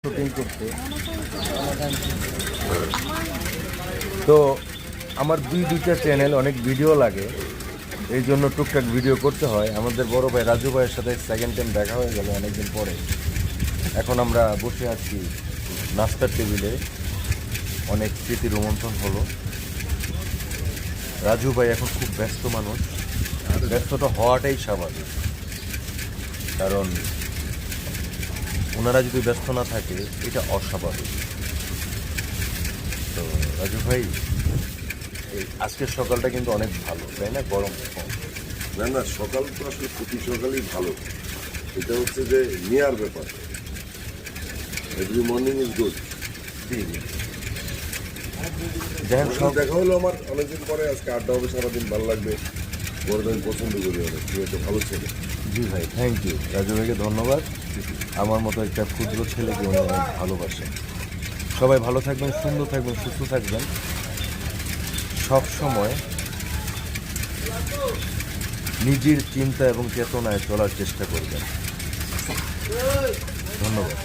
Shooting করতে। তো আমার দুইটা চ্যানেল, অনেক ভিডিও লাগে, এই জন্য টুকটাক ভিডিও করতে হয়। আমাদের বড় ভাই রাজু ভাইয়ের সাথে সেকেন্ড টাইম দেখা হয়ে গেল অনেকদিন পরে। এখন আমরা বসে আছি নাস্তার টেবিলে, অনেক স্মৃতি রোমন্থন হলো। রাজু ভাই এখন খুব ব্যস্ত মানুষ, ব্যস্ততা হওয়াটাই স্বাভাবিক, কারণ ওনারা যদি ব্যস্ত না থাকে এটা অস্বাভাবিক। তো রাজু ভাই, এই আজকের সকালটা কিন্তু অনেক ভালো, তাই না? গরম কম। না না, সকাল তো আসলে প্রতি সকালই ভালো। এটা হচ্ছে যে নেয়ার ব্যাপার। Every morning is good. জি জি। যাই হোক, সব দেখা হলো আমার অনেকদিন পরে, আজকে আড্ডা হবে সারাদিন, ভালো লাগবে। বড় আমি পছন্দ করি অনেক, তুমি একটা ভালো ছেলে। জি ভাই, থ্যাংক ইউ। রাজু ভাইকে ধন্যবাদ। আমার মতো একটা ক্ষুদ্র ছেলেকে উনি অনেক ভালোবাসেন। সবাই ভালো থাকবেন, সুন্দর থাকবেন, সুস্থ থাকবেন, সব সময় নিজের চিন্তা এবং চেতনায় চলার চেষ্টা করবেন। ধন্যবাদ।